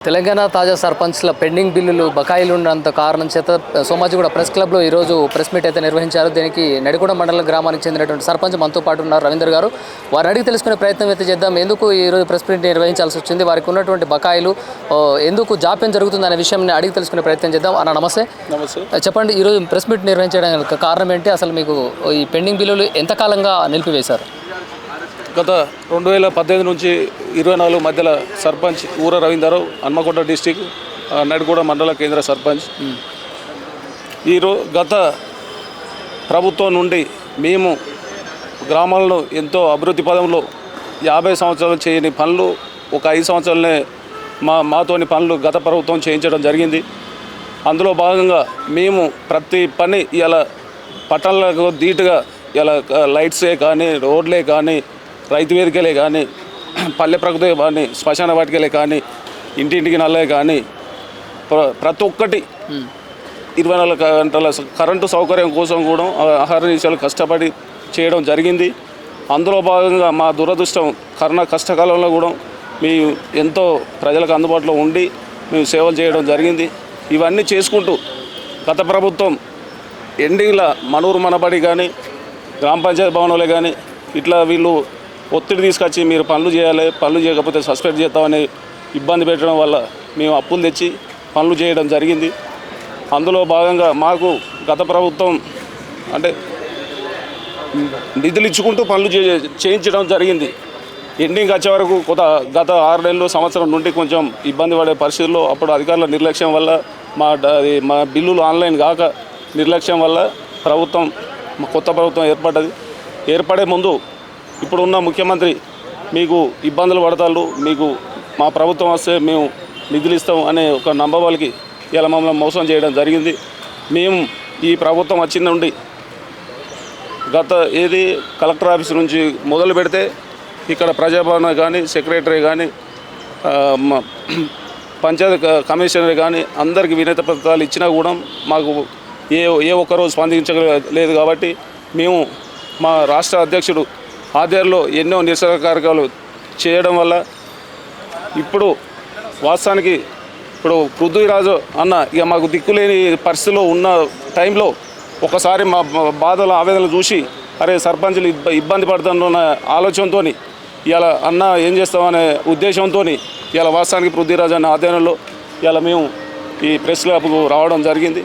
తెలంగాణ తాజా సర్పంచ్ల పెండింగ్ బిల్లులు బకాయిలు ఉన్నంత కారణం చేత సోమాజిగూడ ప్రెస్ క్లబ్లో ఈరోజు ప్రెస్ మీట్ అయితే నిర్వహించారు. దీనికి నడిగూడ మండలం గ్రామానికి చెందినటువంటి సర్పంచ్ మనతో పాటు ఉన్నారు రవీందర్ గారు. వారిని అడిగి తెలుసుకునే ప్రయత్నం అయితే చేద్దాం. ఎందుకు ఈరోజు ప్రెస్ మీట్ నిర్వహించాల్సి వచ్చింది, వారికి ఉన్నటువంటి బకాయిలు ఎందుకు జాప్యం జరుగుతుంది అనే విషయాన్ని అడిగి తెలుసుకునే ప్రయత్నం చేద్దాం. అన్న నమస్తే. చెప్పండి, ఈరోజు ప్రెస్ మీట్ నిర్వహించడానికి కారణం ఏంటి? అసలు మీకు ఈ పెండింగ్ బిల్లులు ఎంతకాలంగా నిలిపివేశారు? గత 2018 నుంచి 24 మధ్యలో సర్పంచ్ ఊర రవీందరావు, హన్మకొండ డిస్టిక్, నడిగూడ మండల కేంద్ర సర్పంచ్. గత ప్రభుత్వం నుండి మేము గ్రామాలను ఎంతో అభివృద్ధి పదంలో 50 సంవత్సరాలు చేయని పనులు ఒక 5 సంవత్సరాలనే మాతోని పనులు గత ప్రభుత్వం చేయించడం జరిగింది. అందులో భాగంగా మేము ప్రతి పని ఇలా పట్టణాలకు ధీటుగా ఇలా లైట్సే కానీ, రోడ్లే కానీ, రైతు వేదికలే కానీ, పల్లె ప్రకృతి కానీ, శ్మశాన వాటికలే కానీ, ఇంటింటికి నల్లే కానీ, ప్రతి ఒక్కటి 24 గంటల కరెంటు సౌకర్యం కోసం కూడా ఆహార నిమిషాలు కష్టపడి చేయడం జరిగింది. అందులో భాగంగా మా దురదృష్టం కరోనా కష్టకాలంలో కూడా మేము ఎంతో ప్రజలకు అందుబాటులో ఉండి మేము సేవలు చేయడం జరిగింది. ఇవన్నీ చేసుకుంటూ గత ప్రభుత్వం ఎండింగ్లో మనూరు మనబడి కానీ, గ్రామ పంచాయతీ భవనాలే కానీ ఇట్లా వీళ్ళు ఒత్తిడి తీసుకొచ్చి మీరు పనులు చేయాలి, పనులు చేయకపోతే సస్పెండ్ చేస్తామని ఇబ్బంది పెట్టడం వల్ల మేము అప్పులు తెచ్చి పనులు చేయడం జరిగింది. అందులో భాగంగా మాకు గత ప్రభుత్వం అంటే నిధులు ఇచ్చుకుంటూ పనులు చేయించడం జరిగింది. ఎండింగ్ వచ్చే వరకు గత 6 నెలలు సంవత్సరం నుండి కొంచెం ఇబ్బంది పడే పరిస్థితుల్లో అప్పుడు అధికారుల నిర్లక్ష్యం వల్ల మా బిల్లులు ఆన్లైన్ కాక నిర్లక్ష్యం వల్ల కొత్త ప్రభుత్వం ఏర్పడే ముందు ఇప్పుడున్న ముఖ్యమంత్రి మీకు ఇబ్బందులు పడతారు, మీకు మా ప్రభుత్వం వస్తే మేము నిధులు ఇస్తాం అనే ఒక నమ్మవాళ్ళకి ఇలా మమ్మల్ని మోసం చేయడం జరిగింది. మేము ఈ ప్రభుత్వం వచ్చిన నుండి కలెక్టర్ ఆఫీస్ నుంచి మొదలు పెడితే ఇక్కడ ప్రజాభవన్ కానీ, సెక్రటరీ కానీ, పంచాయతీ కమిషనర్ కానీ అందరికీ వినతి పత్రాలు ఇచ్చినా కూడా మాకు ఏ ఒక్కరోజు స్పందించలేదు. కాబట్టి మేము మా రాష్ట్ర అధ్యక్షుడు ఆధ్వర్యంలో ఎన్నో నిరసన కార్యక్రమాలు చేయడం వల్ల ఇప్పుడు వాస్తవానికి పృథ్వీరాజు అన్న ఇక మాకు దిక్కులేని పరిస్థితిలో ఉన్న టైంలో ఒకసారి మా బాధల ఆవేదనలు చూసి అరే సర్పంచులు ఇబ్బంది పడుతున్న ఆలోచనతో ఇలా అన్న ఏం చేస్తామనే ఉద్దేశంతో ఇలా వాస్తవానికి పృథ్వీరాజు అన్న ఆధ్వర్యంలో ఇలా మేము ఈ ప్రెస్ క్లబ్కు రావడం జరిగింది.